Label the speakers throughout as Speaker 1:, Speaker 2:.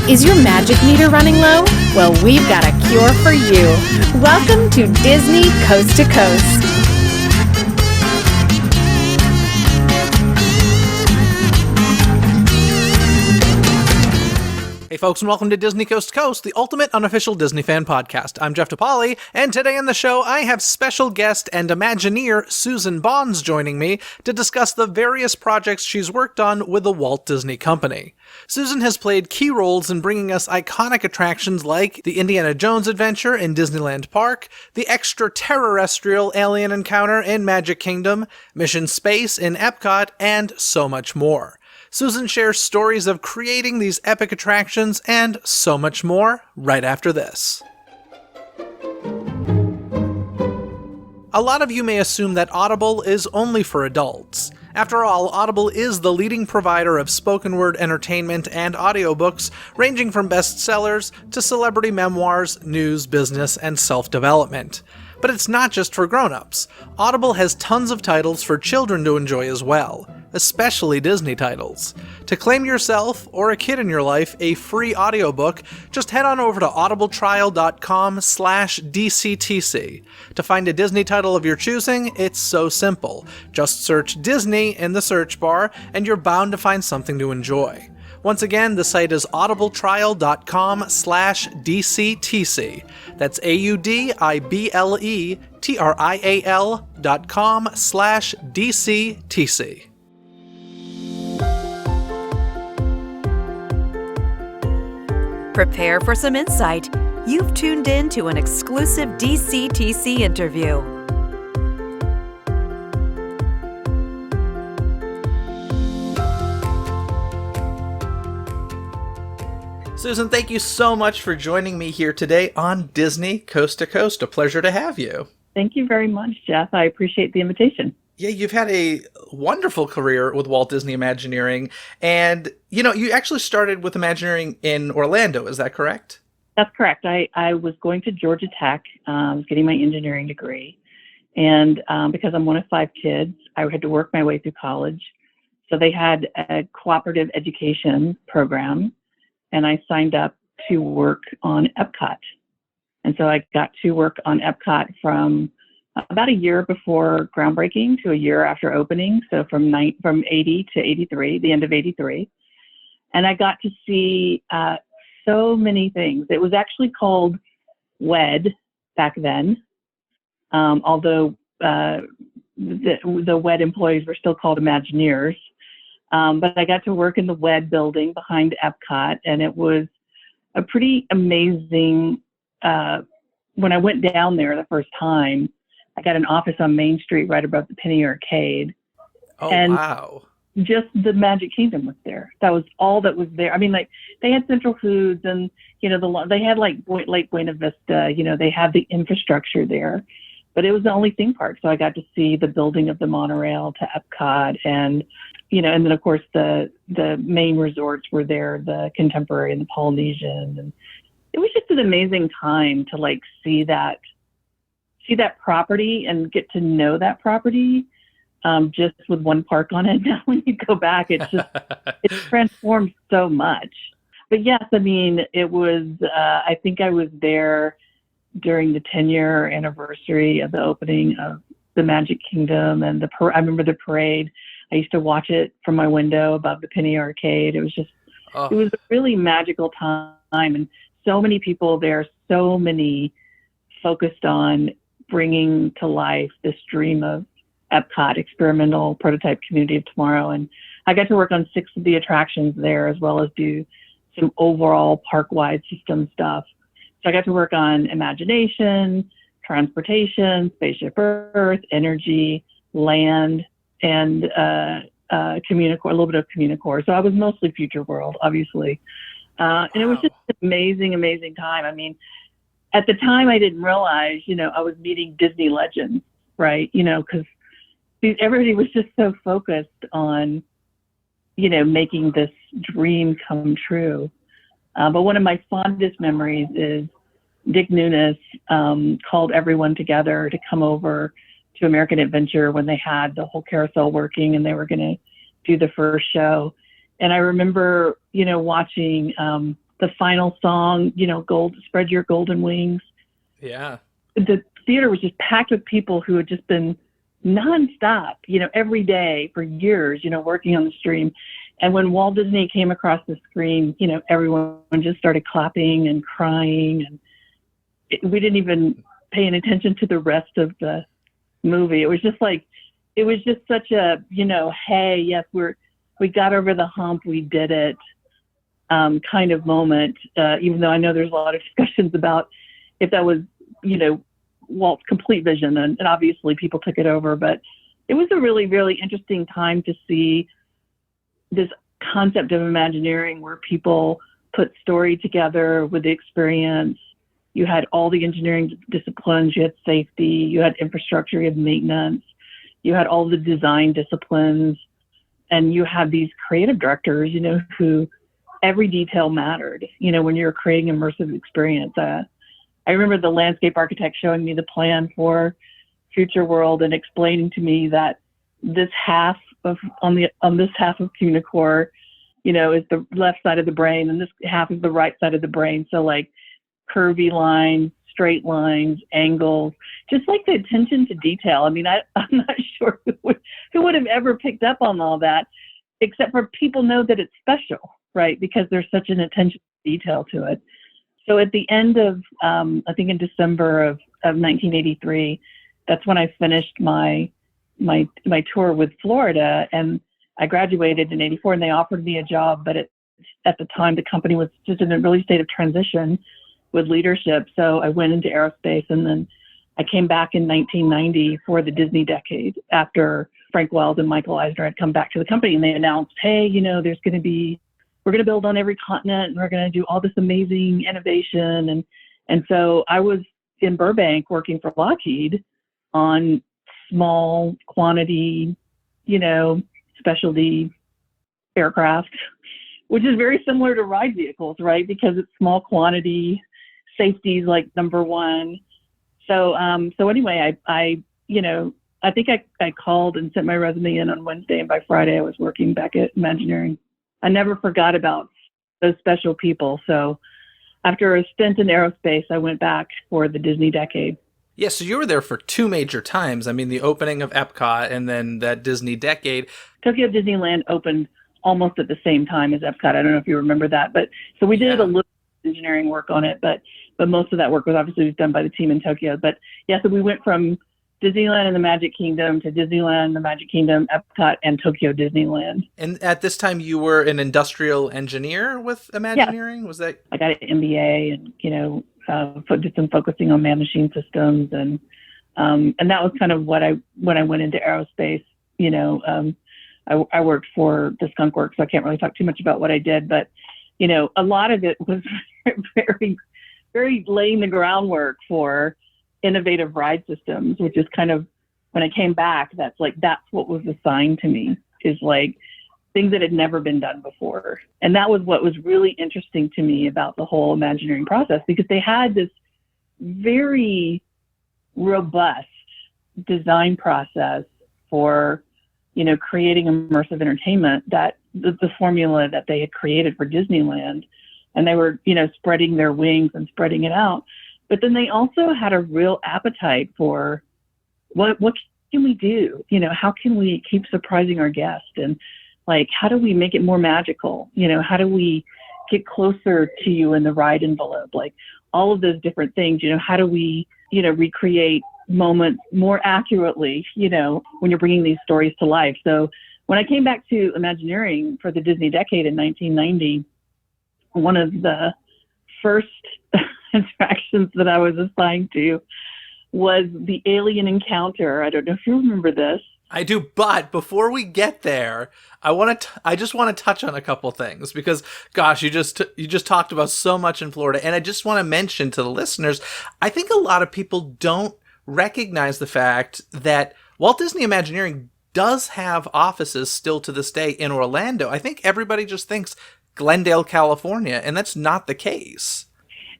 Speaker 1: Is your magic meter running low? Well, we've got a cure for you. Welcome to Disney Coast to Coast.
Speaker 2: Hey folks, and welcome to Disney Coast to Coast, the ultimate unofficial Disney fan podcast. I'm Jeff DePauli, and today on the show I have special guest and Imagineer Susan Bonds joining me to discuss the various projects she's worked on with the Walt Disney Company. Susan has played key roles in bringing us iconic attractions like the Indiana Jones Adventure in Disneyland Park, the Extraterrestrial Alien Encounter in Magic Kingdom, Mission Space in Epcot, and so much more. Susan shares stories of creating these epic attractions and so much more right after this. A lot of you may assume that Audible is only for adults. After all, Audible is the leading provider of spoken word entertainment and audiobooks, ranging from bestsellers to celebrity memoirs, news, business, and self-development. But it's not just for grown-ups. Audible has tons of titles for children to enjoy as well, especially Disney titles. To claim yourself, or a kid in your life, a free audiobook, just head on over to audibletrial.com/DCTC. To find a Disney title of your choosing, it's so simple. Just search Disney in the search bar, and you're bound to find something to enjoy. Once again, the site is audibletrial.com/DCTC. That's audibletrial.com/DCTC.
Speaker 3: Prepare for some insight. You've tuned in to an exclusive DCTC interview.
Speaker 2: Susan, thank you so much for joining me here today on Disney Coast to Coast. A pleasure to have you.
Speaker 4: Thank you very much, Jeff. I appreciate the invitation.
Speaker 2: Yeah, you've had a wonderful career with Walt Disney Imagineering, and you actually started with Imagineering in Orlando, is that correct?
Speaker 4: That's correct. I was going to Georgia Tech, I was getting my engineering degree, and because I'm one of 5 kids, I had to work my way through college. So they had a cooperative education program, and I signed up to work on Epcot. And so I got to work on Epcot from about a year before groundbreaking to a year after opening. So from 80 to 83, the end of 83. And I got to see so many things. It was actually called WED back then, although the WED employees were still called Imagineers. But I got to work in the WED building behind Epcot, and it was a pretty amazing, when I went down there the first time, I got an office on Main Street right above the Penny Arcade.
Speaker 2: Oh,
Speaker 4: and
Speaker 2: wow.
Speaker 4: Just the Magic Kingdom was there. That was all that was there. I mean, like, they had Central Foods and, they had like Lake Buena Vista, they had the infrastructure there, but it was the only theme park. So I got to see the building of the monorail to Epcot, and then of course the main resorts were there, the Contemporary and the Polynesian. And it was just an amazing time to like see that property and get to know that property, just with one park on it. Now when you go back, it's transformed so much. But yes, I mean, it was, I think I was there during the 10-year anniversary of the opening of the Magic Kingdom, and I remember the parade. I used to watch it from my window above the Penny Arcade. It was just, It was a really magical time, and so many people there, so many focused on bringing to life this dream of Epcot, experimental prototype community of tomorrow. And I got to work on 6 of the attractions there, as well as do some overall park-wide system stuff. So I got to work on Imagination, Transportation, Spaceship Earth, Energy, Land, and Communicore, a little bit of Communicore. So I was mostly Future World, obviously. And it was just an amazing, amazing time. I mean, at the time I didn't realize, I was meeting Disney legends, right? Because everybody was just so focused on, making this dream come true. But one of my fondest memories is Dick Nunis called everyone together to come over to American Adventure when they had the whole carousel working and they were going to do the first show. And I remember, watching the final song, Spread Your Golden Wings.
Speaker 2: Yeah.
Speaker 4: The theater was just packed with people who had just been nonstop, every day for years, working on the stream. And when Walt Disney came across the screen, everyone just started clapping and crying. And we didn't even pay any attention to the rest of the movie. It was just such a, hey, yes, we got over the hump, we did it, kind of moment. Even though I know there's a lot of discussions about if that was, Walt's complete vision, and obviously people took it over, but it was a really, really interesting time to see this concept of Imagineering where people put story together with the experience. You had all the engineering disciplines, you had safety, you had infrastructure, you had maintenance, you had all the design disciplines, and you had these creative directors, who every detail mattered, when you're creating immersive experience. I remember the landscape architect showing me the plan for Future World and explaining to me that this half on this half of Cunicore, is the left side of the brain, and this half is the right side of the brain. So like curvy lines, straight lines, angles, just like the attention to detail. I mean, I'm not sure who would have ever picked up on all that, except for people know that it's special, right? Because there's such an attention to detail to it. So at the end of, I think in December of 1983, that's when I finished my tour with Florida, and I graduated in 84, and they offered me a job, but at the time the company was just in a really state of transition with leadership. So I went into aerospace, and then I came back in 1990 for the Disney decade after Frank Wells and Michael Eisner had come back to the company, and they announced, hey, we're going to build on every continent, and we're going to do all this amazing innovation. And so I was in Burbank working for Lockheed on small quantity, specialty aircraft, which is very similar to ride vehicles, right? Because it's small quantity, safety is like number one. So anyway, I think I called and sent my resume in on Wednesday, and by Friday I was working back at Imagineering. I never forgot about those special people. So after a stint in aerospace, I went back for the Disney decade.
Speaker 2: Yeah, so you were there for two major times. I mean, the opening of Epcot and then that Disney decade.
Speaker 4: Tokyo Disneyland opened almost at the same time as Epcot. I don't know if you remember that, but so we did a little engineering work on it, but most of that work was obviously done by the team in Tokyo. But yeah, so we went from Disneyland and the Magic Kingdom to Disneyland, the Magic Kingdom, Epcot, and Tokyo Disneyland.
Speaker 2: And at this time, you were an industrial engineer with Imagineering? Yeah. Was that?
Speaker 4: I got an MBA, and did some focusing on man-machine systems, and that was kind of when I went into aerospace. I worked for the Skunk Works, so I can't really talk too much about what I did, but a lot of it was very, very laying the groundwork for innovative ride systems, which is kind of, when I came back, that's what was assigned to me, is like things that had never been done before. And that was what was really interesting to me about the whole Imagineering process, because they had this very robust design process for, creating immersive entertainment, that the formula that they had created for Disneyland, and they were, spreading their wings and spreading it out. But then they also had a real appetite for what can we do? How can we keep surprising our guests? And how do we make it more magical? How do we get closer to you in the ride envelope? All of those different things, how do we, recreate moments more accurately, when you're bringing these stories to life? So when I came back to Imagineering for the Disney decade in 1990, one of the first attractions that I was assigned to was the Alien Encounter. I don't know if you remember this.
Speaker 2: I do, but before we get there, I just want to touch on a couple things, because gosh, you just talked about so much in Florida, and I just want to mention to the listeners, I think a lot of people don't recognize the fact that Walt Disney Imagineering does have offices still to this day in Orlando. I think everybody just thinks Glendale, California, and that's not the case.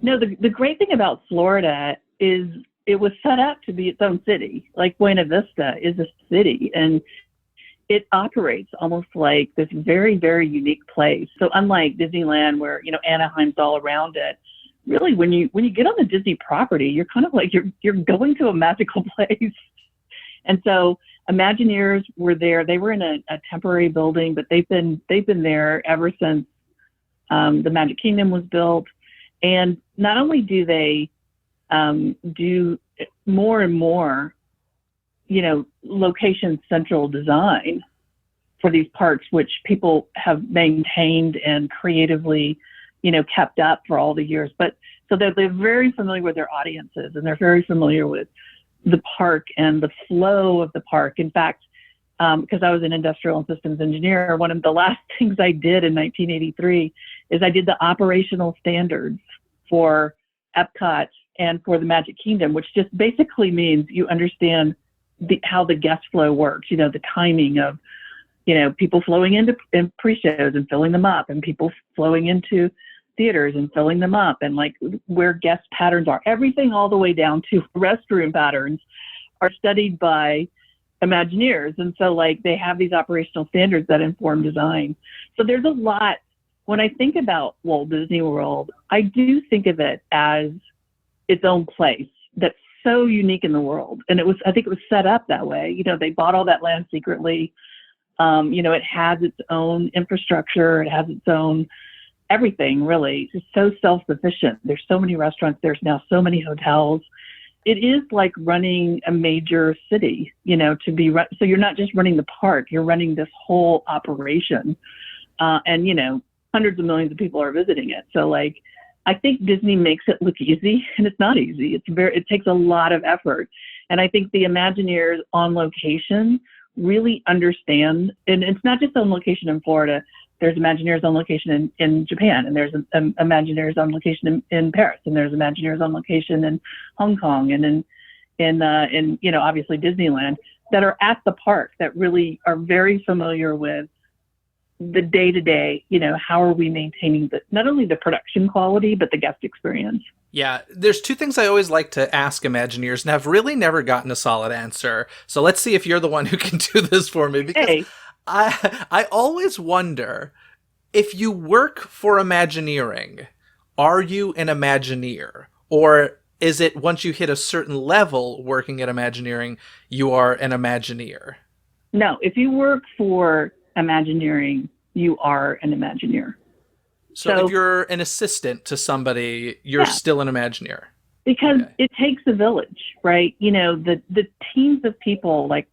Speaker 4: No, the great thing about Florida is it was set up to be its own city. Like Buena Vista is a city, and it operates almost like this very, very unique place. So unlike Disneyland, where, Anaheim's all around it, really when you get on the Disney property, you're kind of like you're going to a magical place. And so Imagineers were there. They were in a temporary building, but they've been there ever since the Magic Kingdom was built. And not only do they do more and more, location central design for these parks, which people have maintained and creatively, kept up for all the years. But so they're very familiar with their audiences, and they're very familiar with the park and the flow of the park. In fact, because I was an industrial and systems engineer, one of the last things I did in 1983 is I did the operational standards for Epcot and for the Magic Kingdom, which just basically means you understand how the guest flow works, the timing of, people flowing into in pre-shows and filling them up, and people flowing into theaters and filling them up, and like where guest patterns are. Everything all the way down to restroom patterns are studied by Imagineers. And so like they have these operational standards that inform design. So there's a lot. When I think about Walt Disney World, I do think of it as its own place that's so unique in the world. And I think it was set up that way. They bought all that land secretly. It has its own infrastructure. It has its own everything, really. It's so self-sufficient. There's so many restaurants. There's now so many hotels. It is like running a major city, so you're not just running the park, you're running this whole operation. And, hundreds of millions of people are visiting it. So like, I think Disney makes it look easy, and it's not easy. It takes a lot of effort. And I think the Imagineers on location really understand, and it's not just on location in Florida. There's Imagineers on location in Japan, and there's Imagineers on location in Paris, and there's Imagineers on location in Hong Kong, and in obviously Disneyland, that are at the park, that really are very familiar with the day-to-day, how are we maintaining not only the production quality, but the guest experience.
Speaker 2: Yeah, there's two things I always like to ask Imagineers, and I've really never gotten a solid answer. So let's see if you're the one who can do this for me, because
Speaker 4: Hey.
Speaker 2: I always wonder, if you work for Imagineering, are you an Imagineer? Or is it once you hit a certain level working at Imagineering, you are an Imagineer?
Speaker 4: No, if you work for Imagineering, you are an Imagineer.
Speaker 2: So if you're an assistant to somebody, you're still an Imagineer.
Speaker 4: Because it takes a village, right? The teams of people, like,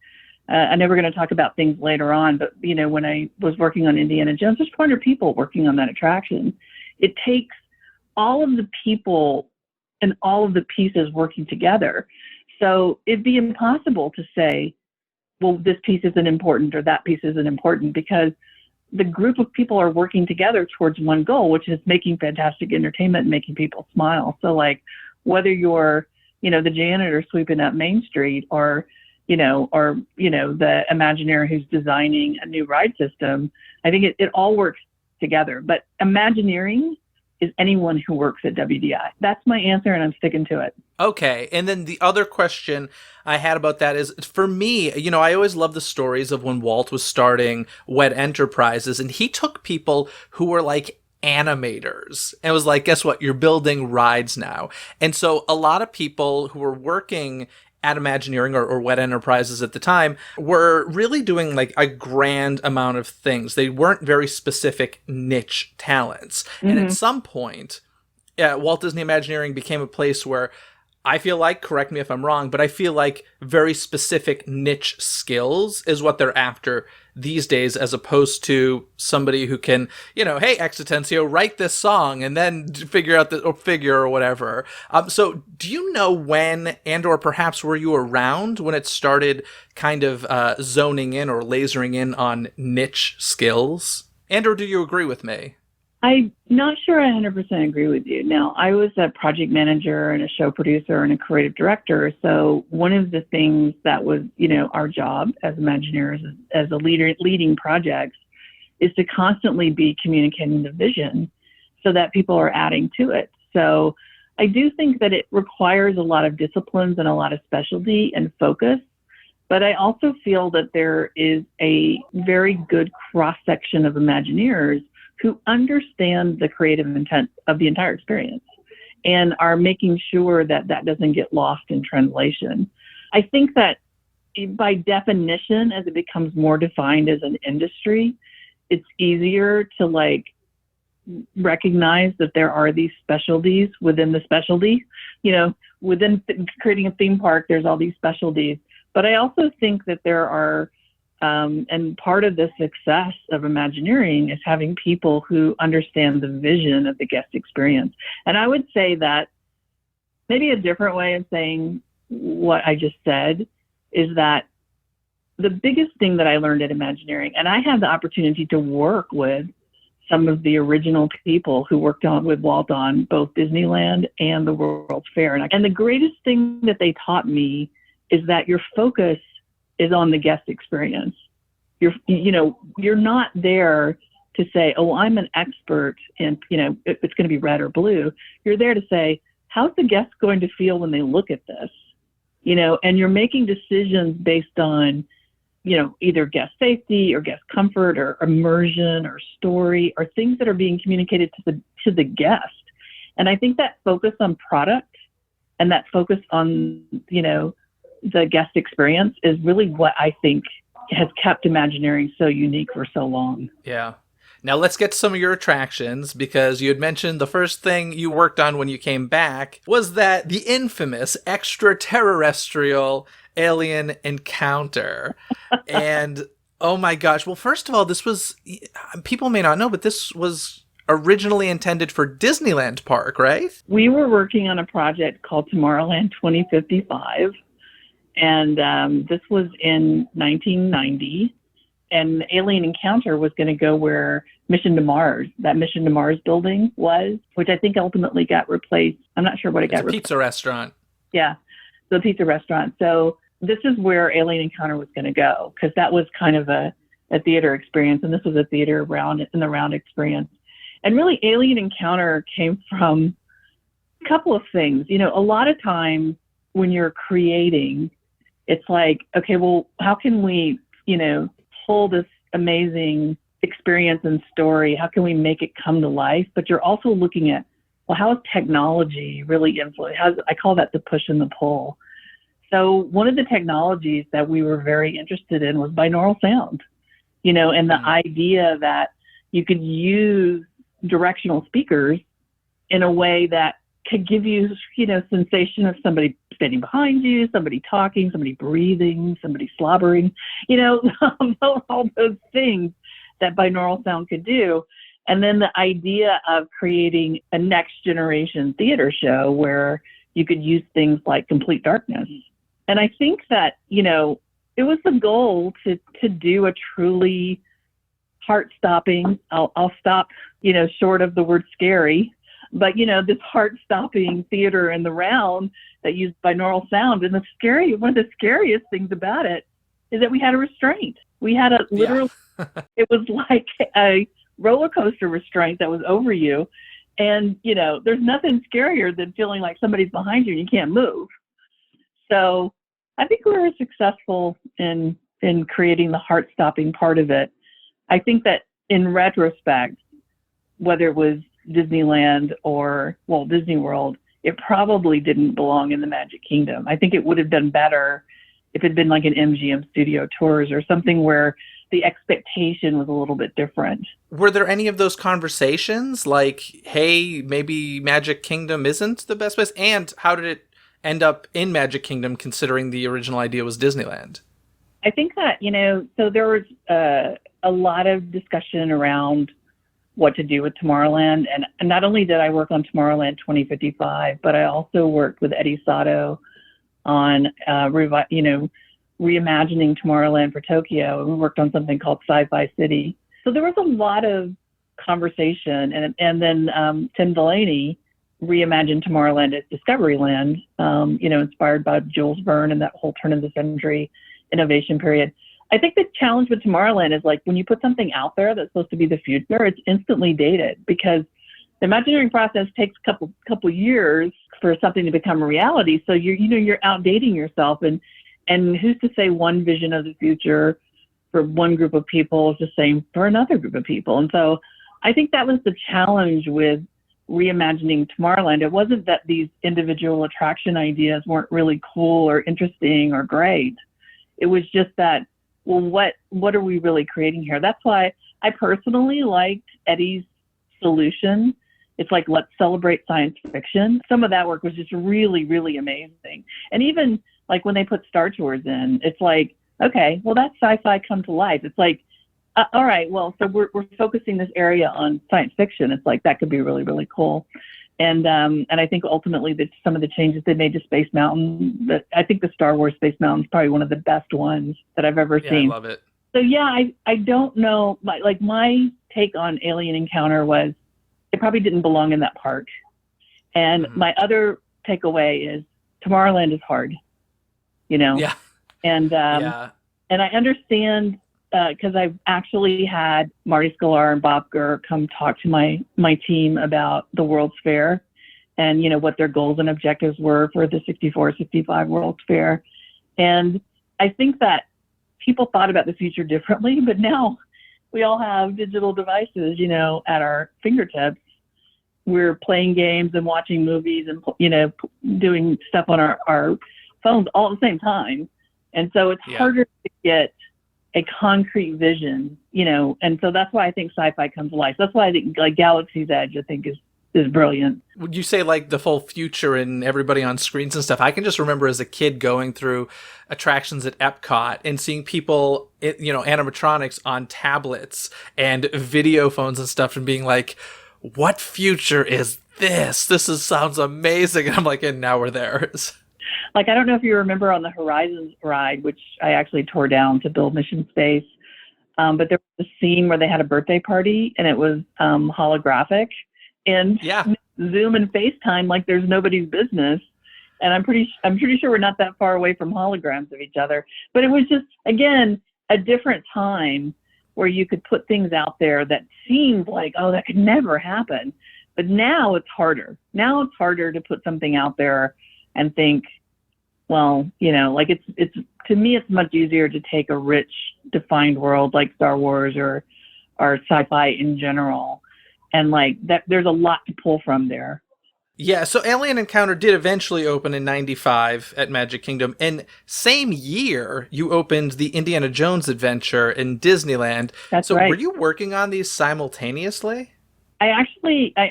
Speaker 4: I know we're going to talk about things later on, but, when I was working on Indiana Jones, there's 400 people working on that attraction. It takes all of the people and all of the pieces working together. So it'd be impossible to say, well, this piece isn't important or that piece isn't important, because the group of people are working together towards one goal, which is making fantastic entertainment and making people smile. So like, whether you're, the janitor sweeping up Main Street, or the Imagineer who's designing a new ride system, I think it all works together. But Imagineering is anyone who works at WDI. That's my answer, and I'm sticking to it.
Speaker 2: Okay. And then the other question I had about that is, for me, I always love the stories of when Walt was starting Wet Enterprises, and he took people who were like animators and was like, guess what? You're building rides now. And so a lot of people who were working at Imagineering or Wet Enterprises at the time were really doing like a grand amount of things. They weren't very specific niche talents. Mm-hmm. And at some point, Walt Disney Imagineering became a place where I feel like, correct me if I'm wrong, but I feel like very specific niche skills is what they're after these days, as opposed to somebody who can, hey, Extraterrestrial, write this song and then figure out the figure or whatever. So do you know when, and or perhaps were you around when it started kind of zoning in or lasering in on niche skills? And or do you agree with me?
Speaker 4: I'm not sure I 100% agree with you. Now, I was a project manager and a show producer and a creative director. So one of the things that was, our job as Imagineers, as a leader leading projects, is to constantly be communicating the vision so that people are adding to it. So I do think that it requires a lot of disciplines and a lot of specialty and focus But I also feel that there is a very good cross-section of Imagineers who understand the creative intent of the entire experience and are making sure that that doesn't get lost in translation. I think that by definition, as it becomes more defined as an industry, it's easier to like recognize that there are these specialties within the specialty. You know, within creating a theme park, there's all these specialties. But I also think that there are, and part of the success of Imagineering is having people who understand the vision of the guest experience. And I would say that maybe a different way of saying what I just said is that the biggest thing that I learned at Imagineering, and I had the opportunity to work with some of the original people who worked on with Walt on both Disneyland and the World's Fair. And the greatest thing that they taught me is that your focus is on the guest experience. You're not there to say, oh, I'm an expert in, it's going to be red or blue. You're there to say, how's the guest going to feel when they look at this? And you're making decisions based on, either guest safety or guest comfort or immersion or story or things that are being communicated to the guest. And I think that focus on product and that focus on, the guest experience is really what I think has kept Imagineering so unique for so long.
Speaker 2: Yeah. Now let's get to some of your attractions, because you had mentioned the first thing you worked on when you came back was that the infamous Extraterrestrial Alien Encounter. And oh my gosh. Well, first of all, this was, people may not know, but this was originally intended for Disneyland Park, right?
Speaker 4: We were working on a project called Tomorrowland 2055. And this was in 1990. And Alien Encounter was going to go where Mission to Mars, that Mission to Mars building was, which I think ultimately got replaced. I'm not sure what it got replaced.
Speaker 2: Pizza restaurant.
Speaker 4: Yeah, the pizza restaurant. So this is where Alien Encounter was going to go, because that was kind of a theater experience. And this was a theater in the round experience. And really, Alien Encounter came from a couple of things. A lot of times when you're creating, it's like, okay, well, how can we, pull this amazing experience and story? How can we make it come to life? But you're also looking at, well, how is technology really influenced? I call that the push and the pull. So one of the technologies that we were very interested in was binaural sound, and the idea that you could use directional speakers in a way that could give you, sensation of somebody standing behind you, somebody talking, somebody breathing, somebody slobbering, all those things that binaural sound could do. And then the idea of creating a next generation theater show where you could use things like complete darkness. And I think that, it was the goal to do a truly heart-stopping, I'll stop, short of the word scary, but, this heart-stopping theater in the round that used binaural sound. And one of the scariest things about it is that we had a restraint. We had a literal, it was like a roller coaster restraint that was over you. And, there's nothing scarier than feeling like somebody's behind you and you can't move. So I think we were successful in creating the heart-stopping part of it. I think that in retrospect, whether it was Disneyland or Walt Disney World, it probably didn't belong in the Magic Kingdom. I think it would have done better if it had been like an MGM Studio Tours or something where the expectation was a little bit different.
Speaker 2: Were there any of those conversations like, hey, maybe Magic Kingdom isn't the best place? And how did it end up in Magic Kingdom considering the original idea was Disneyland?
Speaker 4: I think that, so there was a lot of discussion around what to do with Tomorrowland. And not only did I work on Tomorrowland 2055, but I also worked with Eddie Sato on, reimagining Tomorrowland for Tokyo. And we worked on something called Sci-Fi City. So there was a lot of conversation. And then Tim Delaney reimagined Tomorrowland as Discoveryland, inspired by Jules Verne and that whole turn of the century innovation period. I think the challenge with Tomorrowland is like when you put something out there that's supposed to be the future, it's instantly dated because the Imagineering process takes a couple years for something to become a reality. So you're outdating yourself, and And who's to say one vision of the future for one group of people is the same for another group of people? And so I think that was the challenge with reimagining Tomorrowland. It wasn't that these individual attraction ideas weren't really cool or interesting or great. It was just that, well, what are we really creating here? That's why I personally liked Eddie's solution. It's like, let's celebrate science fiction. Some of that work was just really, really amazing. And even like when they put Star Tours in, it's like, okay, well, that's sci-fi come to life. It's like, all right, well, so we're focusing this area on science fiction. It's like, that could be really, really cool. And I think ultimately that some of the changes they made to Space Mountain, I think the Star Wars Space Mountain is probably one of the best ones that I've ever seen.
Speaker 2: I love it.
Speaker 4: So yeah, I don't know, like my take on Alien Encounter was it probably didn't belong in that park. And my other takeaway is Tomorrowland is hard, you know?
Speaker 2: Yeah.
Speaker 4: And I understand, because I've actually had Marty Sklar and Bob Gurr come talk to my team about the World's Fair and, you know, what their goals and objectives were for the 64-65 World's Fair. And I think that people thought about the future differently, but now we all have digital devices, you know, at our fingertips. We're playing games and watching movies and, you know, doing stuff on our phones all at the same time. And so it's harder to get a concrete vision, you know, and so that's why I think sci-fi comes to life. That's why I think like Galaxy's Edge, I think is brilliant.
Speaker 2: Would you say like the full future and everybody on screens and stuff? I can just remember as a kid going through attractions at Epcot and seeing people, you know, animatronics on tablets and video phones and stuff and being like, what future is this? Sounds amazing. And I'm like, and now we're there.
Speaker 4: Like, I don't know if you remember on the Horizons ride, which I actually tore down to build Mission Space, but there was a scene where they had a birthday party and it was holographic and Zoom and FaceTime like there's nobody's business. And I'm pretty sure we're not that far away from holograms of each other. But it was just, again, a different time where you could put things out there that seemed like, oh, that could never happen. But now it's harder. Now it's harder to put something out there and think, well, you know, like it's to me, it's much easier to take a rich, defined world like Star Wars or sci-fi in general. And like that, there's a lot to pull from there.
Speaker 2: Yeah, so Alien Encounter did eventually open in 95 at Magic Kingdom. And same year, you opened the Indiana Jones adventure in Disneyland.
Speaker 4: That's right.
Speaker 2: So were you working on these simultaneously?
Speaker 4: I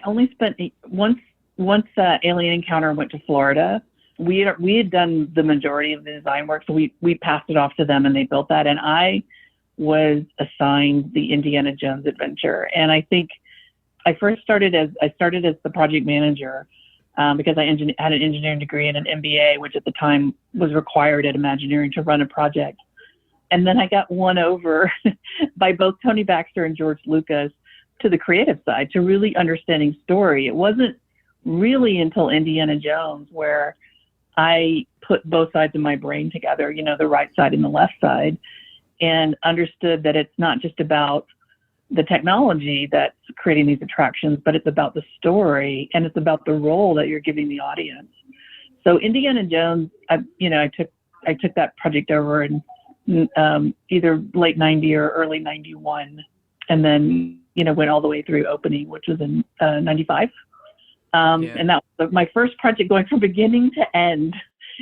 Speaker 4: only spent once Alien Encounter went to Florida, we had done the majority of the design work. So we passed it off to them and they built that. And I was assigned the Indiana Jones adventure. And I think I started as the project manager because I had an engineering degree and an MBA, which at the time was required at Imagineering to run a project. And then I got won over by both Tony Baxter and George Lucas to the creative side, to really understanding story. It wasn't really until Indiana Jones where I put both sides of my brain together, you know, the right side and the left side, and understood that it's not just about the technology that's creating these attractions, but it's about the story and it's about the role that you're giving the audience. So Indiana Jones, I took that project over in either late 90 or early 91, and then, you know, went all the way through opening, which was in 95. And that was my first project going from beginning to end,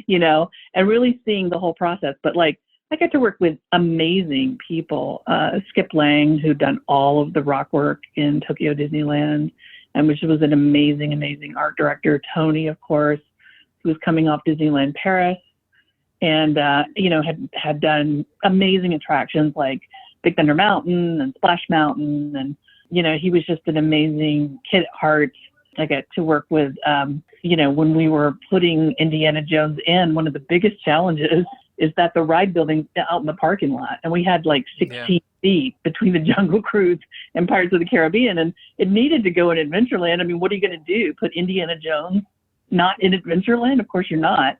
Speaker 4: you know, and really seeing the whole process. But like, I got to work with amazing people, Skip Lang, who'd done all of the rock work in Tokyo Disneyland, and which was an amazing, amazing art director. Tony, of course, who was coming off Disneyland Paris, and you know, had done amazing attractions like Big Thunder Mountain and Splash Mountain, and you know, he was just an amazing kid at heart. I got to work with, you know, when we were putting Indiana Jones in, one of the biggest challenges is that the ride building out in the parking lot, and we had like 16 feet between the Jungle Cruise and Pirates of the Caribbean, and it needed to go in Adventureland. I mean, what are you going to do? Put Indiana Jones not in Adventureland? Of course you're not.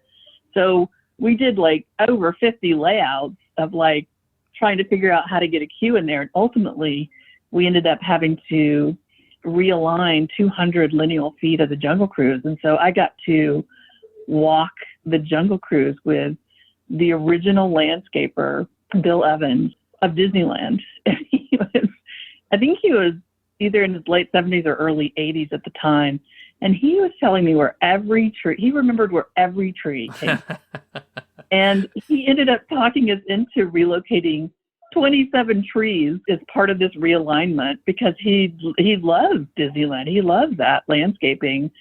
Speaker 4: So we did like over 50 layouts of like trying to figure out how to get a queue in there. And ultimately we ended up having to realign 200 lineal feet of the Jungle Cruise. And so I got to walk the Jungle Cruise with the original landscaper, Bill Evans of Disneyland. I think he was either in his late 70s or early 80s at the time. And he was telling me he remembered where every tree came from. And he ended up talking us into relocating 27 trees as part of this realignment because he loved Disneyland. He loved that landscaping,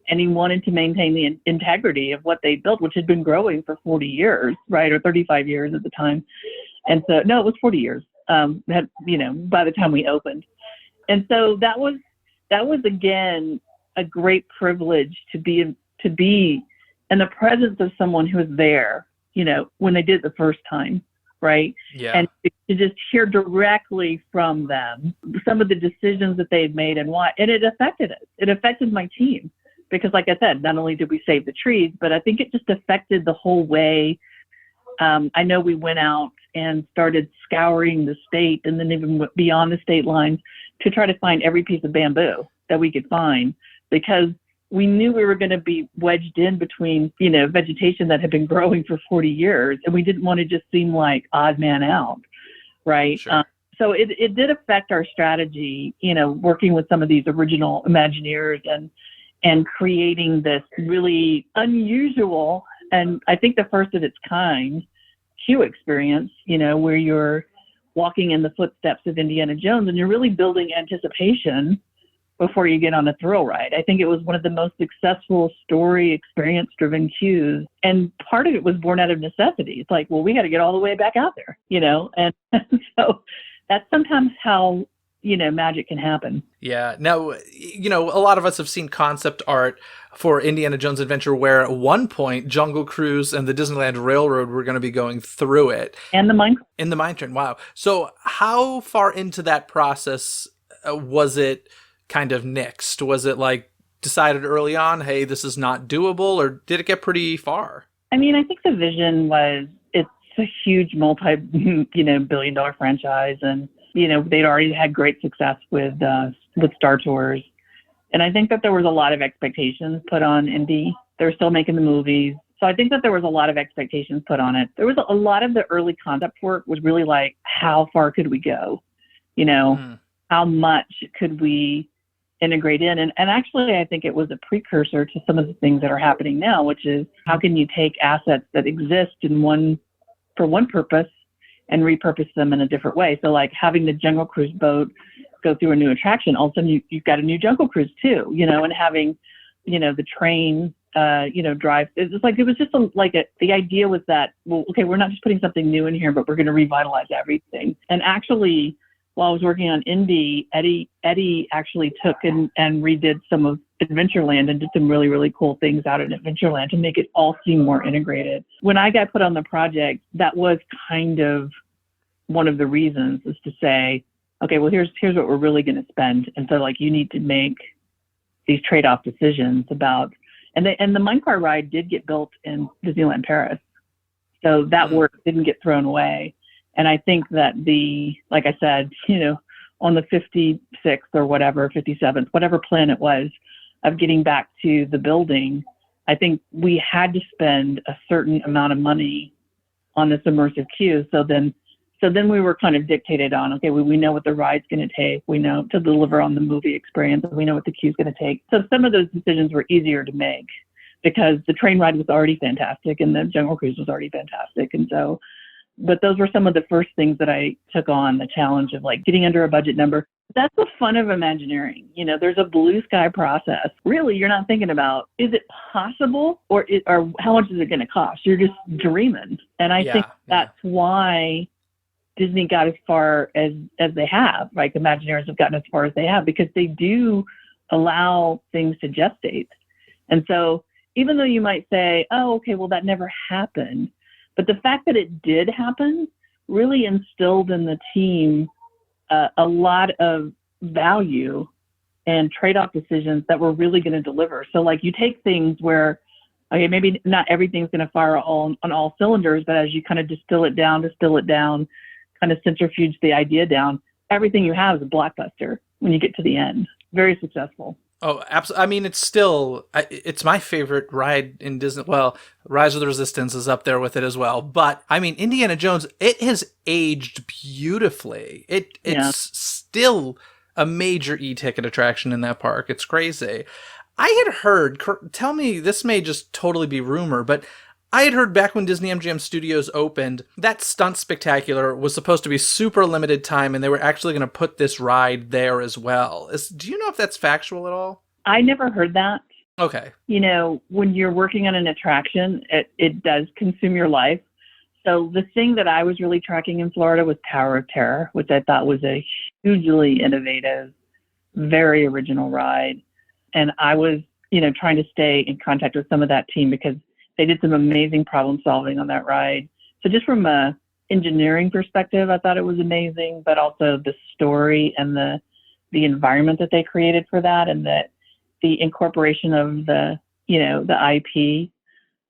Speaker 4: and he wanted to maintain the integrity of what they built, which had been growing for 40 years, right, or 35 years at the time. And so, no, it was 40 years. By the time we opened, and so that was again a great privilege to be in the presence of someone who was there, when they did it the first time. Right.
Speaker 2: Yeah.
Speaker 4: And to just hear directly from them some of the decisions that they had made and why. And it affected us. It affected my team because, like I said, not only did we save the trees, but I think it just affected the whole way. I know we went out and started scouring the state and then even beyond the state lines to try to find every piece of bamboo that we could find because we knew we were going to be wedged in between, vegetation that had been growing for 40 years, and we didn't want to just seem like odd man out, right?
Speaker 2: Sure.
Speaker 4: So it did affect our strategy, working with some of these original Imagineers and creating this really unusual, and I think the first of its kind, queue experience, where you're walking in the footsteps of Indiana Jones and you're really building anticipation before you get on a thrill ride. I think it was one of the most successful story experience-driven queues. And part of it was born out of necessity. It's like, well, we got to get all the way back out there, and so that's sometimes how, magic can happen.
Speaker 2: Yeah. Now, a lot of us have seen concept art for Indiana Jones Adventure where at one point Jungle Cruise and the Disneyland Railroad were going to be going through it.
Speaker 4: And the mine.
Speaker 2: In the mine train. Wow. So how far into that process was it kind of nixed? Was it like decided early on, hey, this is not doable, or did it get pretty far? I
Speaker 4: mean, I think the vision was it's a huge billion-dollar franchise, and they'd already had great success with Star Tours, and I think that there was a lot of expectations put on Indy. They're still making the movies, so I think that there was a lot of expectations put on it. There was a lot of the early concept work was really like, how far could we go? How much could we integrate in? And actually, I think it was a precursor to some of the things that are happening now, which is how can you take assets that exist for one purpose and repurpose them in a different way? So like having the Jungle Cruise boat go through a new attraction, all of a sudden you've got a new Jungle Cruise too, and having, the train, drive. It was just the idea was that, well, okay, we're not just putting something new in here, but we're going to revitalize everything. And actually, while I was working on Indy, Eddie actually took and redid some of Adventureland and did some really, really cool things out in Adventureland to make it all seem more integrated. When I got put on the project, that was kind of one of the reasons, is to say, okay, well, here's what we're really going to spend. And so you need to make these trade-off decisions about, and the minecart ride did get built in Disneyland Paris. So that work didn't get thrown away. And I think that like I said, on the 56th or whatever, 57th, whatever plan it was of getting back to the building, I think we had to spend a certain amount of money on this immersive queue. So then we were kind of dictated on, okay, we know what the ride's going to take. We know to deliver on the movie experience. We know what the queue's going to take. So some of those decisions were easier to make because the train ride was already fantastic and the Jungle Cruise was already fantastic. And so, but those were some of the first things that I took on, the challenge of getting under a budget number. That's the fun of Imagineering. There's a blue sky process. Really, you're not thinking about, is it possible or how much is it going to cost? You're just dreaming. And I think that's why Disney got as far as they have, right? Imagineers have gotten as far as they have because they do allow things to gestate. And so even though you might say, oh, okay, well, that never happened. But the fact that it did happen really instilled in the team a lot of value and trade-off decisions that were really going to deliver. So you take things where, okay, maybe not everything's going to fire on all cylinders, but as you kind of distill it down, kind of centrifuge the idea down, everything you have is a blockbuster when you get to the end. very successful.
Speaker 2: Oh, absolutely. I mean, it's my favorite ride in Disney. Well, Rise of the Resistance is up there with it as well. But I mean, Indiana Jones, it has aged beautifully. It's still a major e-ticket attraction in that park. It's crazy. I had heard, tell me, this may just totally be rumor, but I had heard back when Disney MGM Studios opened, that Stunt Spectacular was supposed to be super limited time, and they were actually going to put this ride there as well. Do you know if that's factual at all?
Speaker 4: I never heard that.
Speaker 2: Okay.
Speaker 4: You know, when you're working on an attraction, it does consume your life. So the thing that I was really tracking in Florida was Tower of Terror, which I thought was a hugely innovative, very original ride. And I was, trying to stay in contact with some of that team because they did some amazing problem solving on that ride. So just from a engineering perspective, I thought it was amazing, but also the story and the environment that they created for that, and that the incorporation of the IP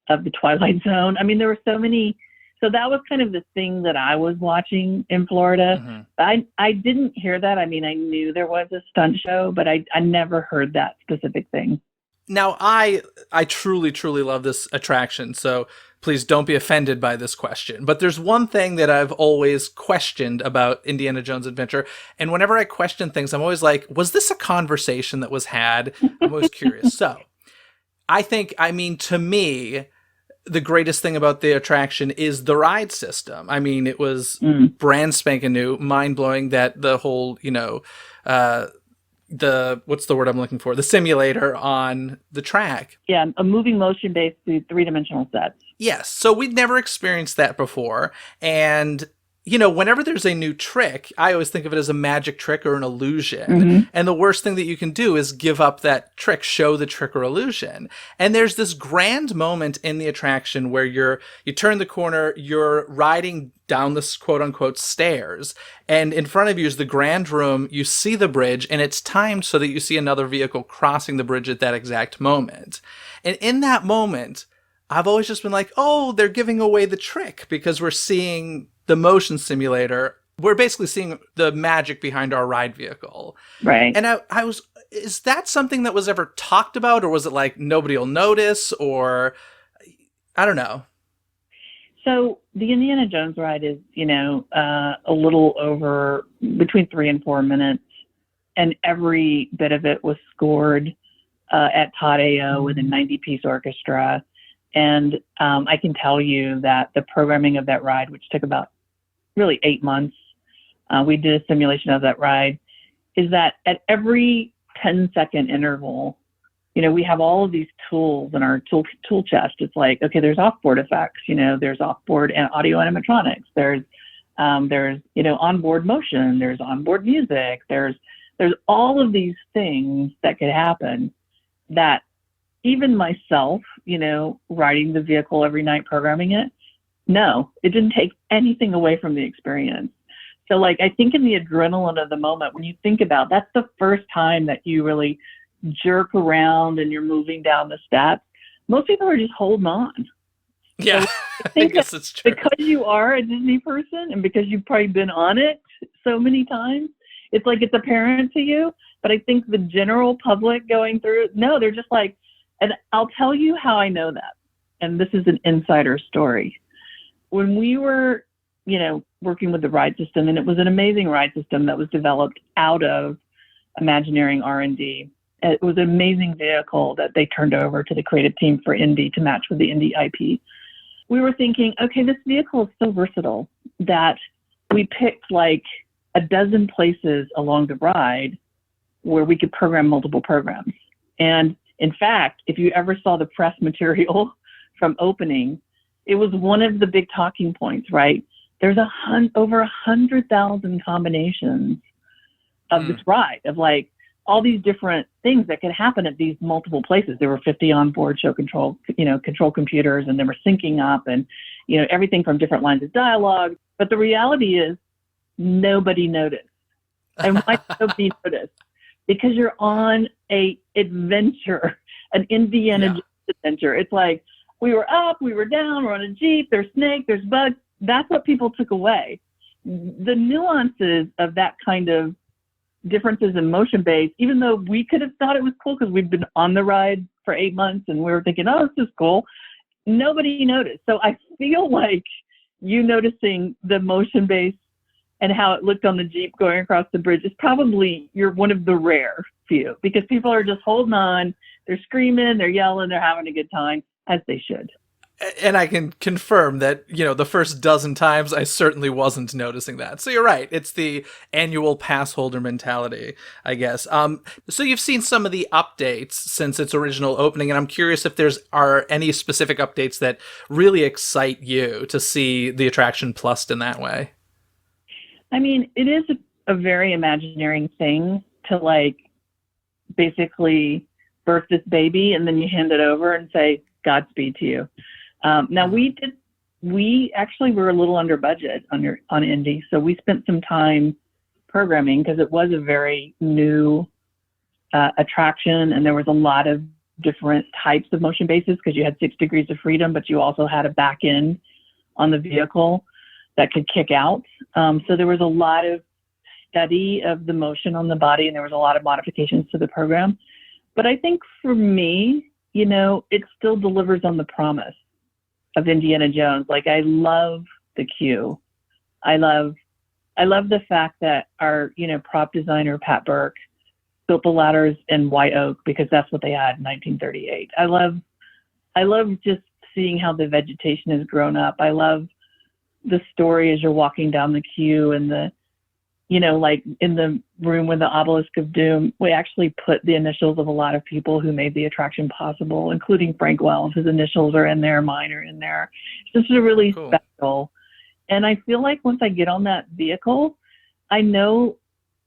Speaker 4: of the Twilight Zone. I mean, there were so many. So that was kind of the thing that I was watching in Florida. Mm-hmm. I didn't hear that. I mean, I knew there was a stunt show, but I never heard that specific thing.
Speaker 2: Now, I truly, truly love this attraction, so please don't be offended by this question. But there's one thing that I've always questioned about Indiana Jones Adventure, and whenever I question things, I'm always like, was this a conversation that was had? I'm always curious. So, to me, the greatest thing about the attraction is the ride system. I mean, it was brand spanking new, mind-blowing that the whole, what's the word I'm looking for? The simulator on the track.
Speaker 4: Yeah, a moving motion based three-dimensional sets.
Speaker 2: Yes. So we'd never experienced that before. And, whenever there's a new trick, I always think of it as a magic trick or an illusion. Mm-hmm. And the worst thing that you can do is give up that trick, show the trick or illusion. And there's this grand moment in the attraction where you turn the corner, you're riding down this quote unquote stairs, and in front of you is the grand room. You see the bridge, and it's timed so that you see another vehicle crossing the bridge at that exact moment. And in that moment, I've always just been like, oh, they're giving away the trick because we're seeing the motion simulator. We're basically seeing the magic behind our ride vehicle.
Speaker 4: Right.
Speaker 2: And is that something that was ever talked about, or was it like nobody will notice, or I don't know.
Speaker 4: So the Indiana Jones ride is, a little over between 3 and 4 minutes, and every bit of it was scored at Todd AO with a 90-piece orchestra. And I can tell you that the programming of that ride, which took about really 8 months, we did a simulation of that ride, is that at every 10-second interval, we have all of these tools in our tool chest. It's like, okay, there's offboard effects, there's offboard and audio animatronics, there's onboard motion, there's onboard music, there's all of these things that could happen that even myself, riding the vehicle every night, programming it, no, it didn't take anything away from the experience. So I think in the adrenaline of the moment, when you think about, that's the first time that you really jerk around and you're moving down the steps, most people are just holding on.
Speaker 2: Yeah,
Speaker 4: so I think
Speaker 2: guess it's true.
Speaker 4: Because you are a Disney person and because you've probably been on it so many times, it's like it's apparent to you. But I think the general public going through, no, they're just like, and I'll tell you how I know that. And this is an insider story. When we were, working with the ride system, and it was an amazing ride system that was developed out of Imagineering R&D. It was an amazing vehicle that they turned over to the creative team for Indy to match with the Indy IP. We were thinking, okay, this vehicle is so versatile that we picked like a dozen places along the ride where we could program multiple programs. And in fact, if you ever saw the press material from opening, it was one of the big talking points, right? There's over 100,000 combinations of this ride, of like all these different things that could happen at these multiple places. There were 50 onboard show control computers, and they were syncing up, and everything from different lines of dialogue. But the reality is, nobody noticed. And why nobody noticed? Because you're on a adventure, an Indiana Jones adventure. It's like we were up, we were down, we're on a Jeep, there's snakes, there's bugs. That's what people took away. The nuances of that kind of differences in motion base, even though we could have thought it was cool because we've been on the ride for 8 months and we were thinking, oh, this is cool. Nobody noticed. So I feel like you noticing the motion base and how it looked on the Jeep going across the bridge is probably, you're one of the rare few, because people are just holding on. They're screaming, they're yelling, they're having a good time, as they should.
Speaker 2: And I can confirm that, the first dozen times I certainly wasn't noticing that. So you're right. It's the annual pass holder mentality, I guess. So you've seen some of the updates since its original opening, and I'm curious if are any specific updates that really excite you to see the attraction plussed in that way.
Speaker 4: I mean, it is a very Imagineering thing to like basically birth this baby and then you hand it over and say, Godspeed to you. Now we actually were a little under budget on Indy. So we spent some time programming because it was a very new attraction, and there was a lot of different types of motion bases because you had 6 degrees of freedom, but you also had a back end on the vehicle that could kick out. So there was a lot of study of the motion on the body, and there was a lot of modifications to the program. But I think for me, it still delivers on the promise of Indiana Jones. Like, I love the queue. I love the fact that our, prop designer, Pat Burke, built the ladders in white oak because that's what they had in 1938. I love just seeing how the vegetation has grown up. I love the story as you're walking down the queue, and the, like in the room with the Obelisk of Doom, we actually put the initials of a lot of people who made the attraction possible, including Frank Wells. His initials are in there, mine are in there. It's just really
Speaker 2: cool.
Speaker 4: Special. And I feel like once I get on that vehicle, I know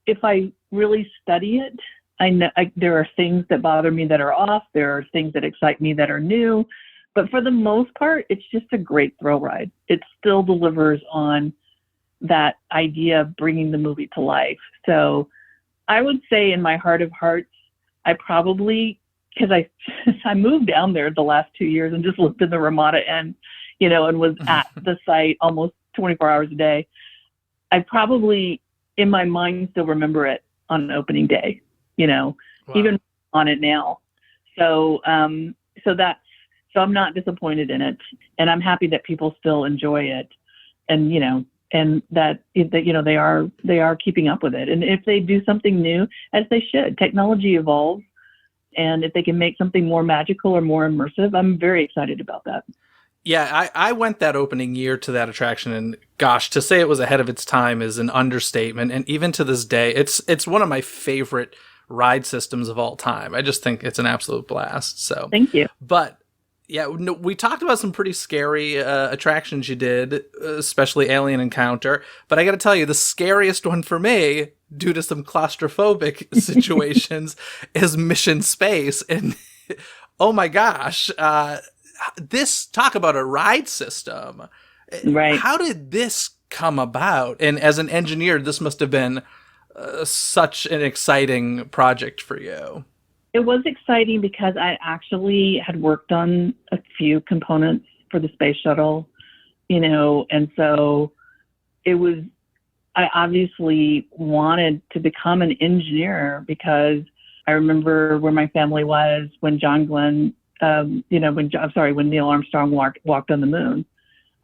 Speaker 4: if I really study it, I know there are things that bother me that are off. There are things that excite me that are new. But for the most part, it's just a great thrill ride. It still delivers on that idea of bringing the movie to life. So I would say in my heart of hearts, I probably, because I moved down there the last 2 years and just lived in the Ramada Inn, and was at the site almost 24 hours a day. I probably, in my mind, still remember it on opening day, wow. Even on it now. So, so I'm not disappointed in it, and I'm happy that people still enjoy it, and and that they are keeping up with it. And if they do something new, as they should, technology evolves, and if they can make something more magical or more immersive, I'm very excited about that.
Speaker 2: Yeah, I went that opening year to that attraction, and gosh, to say it was ahead of its time is an understatement. And even to this day, it's one of my favorite ride systems of all time. I just think it's an absolute blast. So
Speaker 4: thank you.
Speaker 2: But yeah, we talked about some pretty scary attractions you did, especially Alien Encounter. But I got to tell you, the scariest one for me, due to some claustrophobic situations, is Mission Space. And oh my gosh, talk about a ride system.
Speaker 4: Right.
Speaker 2: How did this come about? And as an engineer, this must have been such an exciting project for you.
Speaker 4: It was exciting because I actually had worked on a few components for the space shuttle, and so I obviously wanted to become an engineer because I remember where my family was when John Glenn, when Neil Armstrong walked on the moon.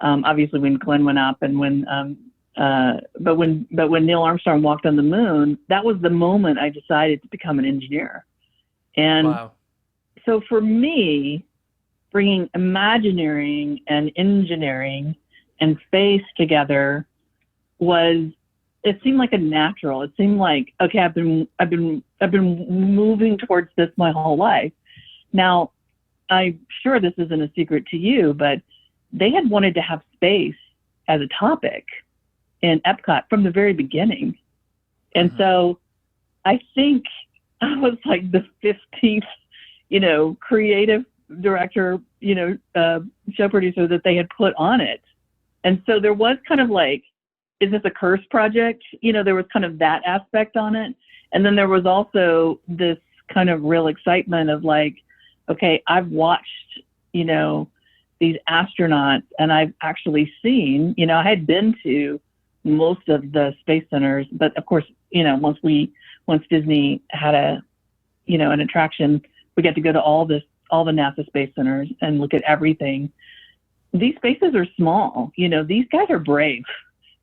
Speaker 4: Obviously when Glenn went up and but when Neil Armstrong walked on the moon, that was the moment I decided to become an engineer. And
Speaker 2: wow.
Speaker 4: So for me, bringing Imagineering and engineering and space together it seemed like a natural. It seemed like, okay, I've been moving towards this my whole life. Now, I'm sure this isn't a secret to you, but they had wanted to have space as a topic in Epcot from the very beginning. And so I think I was like the 15th, creative director, show producer that they had put on it. And so there was kind of like, is this a curse project? There was kind of that aspect on it. And then there was also this kind of real excitement of like, okay, I've watched, these astronauts, and I've actually seen, I had been to most of the space centers, but of course, once we once Disney had an attraction, we got to go to all the NASA space centers and look at everything. These spaces are small. These guys are brave.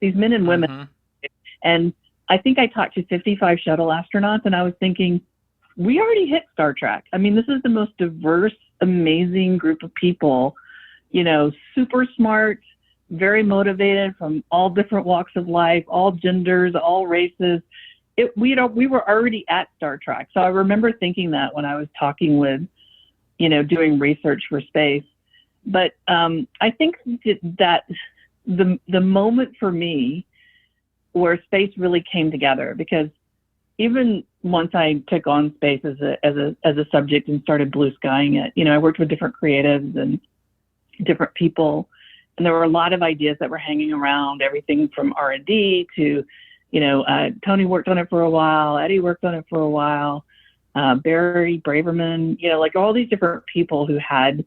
Speaker 4: These men and women.
Speaker 2: Mm-hmm.
Speaker 4: And I think I talked to 55 shuttle astronauts, and I was thinking, we already hit Star Trek. I mean, this is the most diverse, amazing group of people, super smart, very motivated from all different walks of life, all genders, all races. We were already at Star Trek. So I remember thinking that when I was talking with, doing research for space. But I think that the moment for me where space really came together, because even once I took on space as a subject and started blue skying it, I worked with different creatives and different people, and there were a lot of ideas that were hanging around, everything from R&D to, Tony worked on it for a while, Eddie worked on it for a while, Barry Braverman, like all these different people who had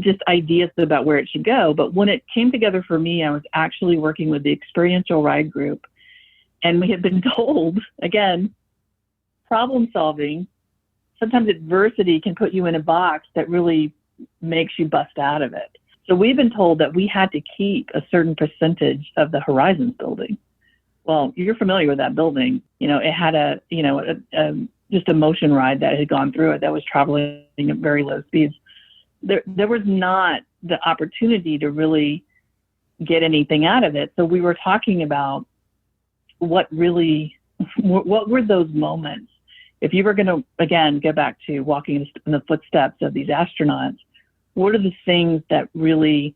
Speaker 4: just ideas about where it should go. But when it came together for me, I was actually working with the experiential ride group, and we had been told, again, problem solving, sometimes adversity can put you in a box that really makes you bust out of it. So we've been told that we had to keep a certain percentage of the Horizons building. Well, you're familiar with that building. It had just a motion ride that had gone through it that was traveling at very low speeds. There was not the opportunity to really get anything out of it. So we were talking about what were those moments? If you were going to, again, go back to walking in the footsteps of these astronauts, what are the things that really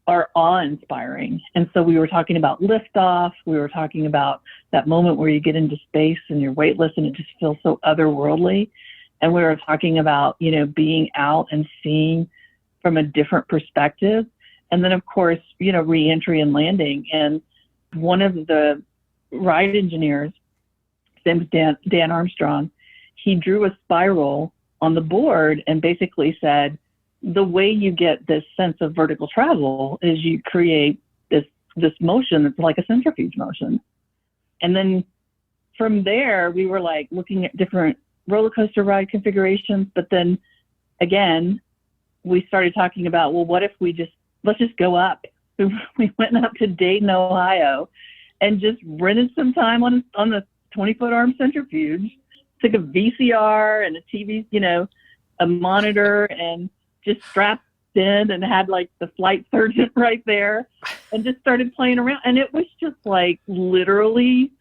Speaker 4: are awe-inspiring? And so we were talking about liftoff. We were talking about that moment where you get into space and you're weightless and it just feels so otherworldly. And we were talking about, being out and seeing from a different perspective. And then, of course, re-entry and landing. And one of the ride engineers, his name is Dan Armstrong, he drew a spiral on the board and basically said, the way you get this sense of vertical travel is you create this motion that's like a centrifuge motion. And then from there, we were like looking at different roller coaster ride configurations. But then again, we started talking about, well, what if let's just go up. We went up to Dayton, Ohio, and just rented some time on the 20-foot arm centrifuge, took a VCR and a TV, a monitor, and just strapped in and had like the flight surgeon right there and just started playing around. And it was just like literally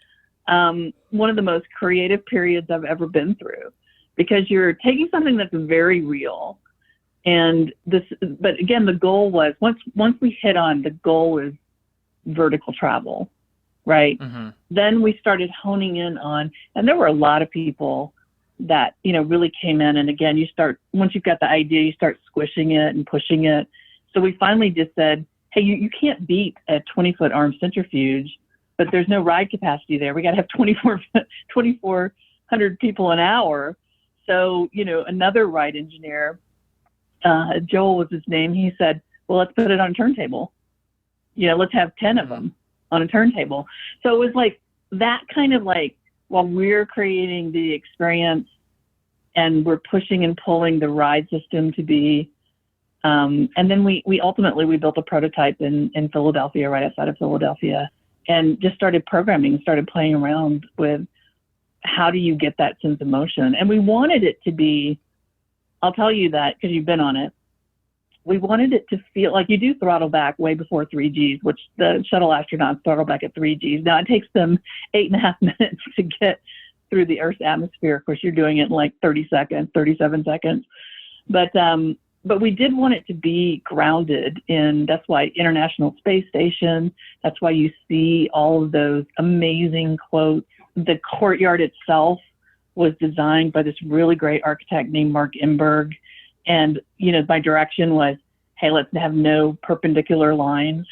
Speaker 4: one of the most creative periods I've ever been through, because you're taking something that's very real. But again, the goal was once we hit on, the goal was vertical travel, right? Mm-hmm. Then we started honing in on, and there were a lot of people that, really came in. And again, once you've got the idea, you start squishing it and pushing it. So we finally just said, hey, you can't beat a 20-foot arm centrifuge, but there's no ride capacity there. We got to have 2,400 people an hour. So, another ride engineer, Joel was his name. He said, well, let's put it on a turntable. Let's have 10 of them on a turntable. So it was like that kind of like, while we're creating the experience and we're pushing and pulling the ride system to be, and then we ultimately built a prototype in Philadelphia, right outside of Philadelphia, and just started programming, started playing around with how do you get that sense of motion. And we wanted it to be, I'll tell you that because you've been on it, we wanted it to feel like you do throttle back way before 3Gs, which the shuttle astronauts throttle back at 3Gs. Now it takes them 8.5 minutes to get through the Earth's atmosphere. Of course, you're doing it in like 37 seconds. But we did want it to be grounded in, that's why International Space Station, that's why you see all of those amazing quotes. The courtyard itself was designed by this really great architect named Mark Imberg. And, my direction was, hey, let's have no perpendicular lines,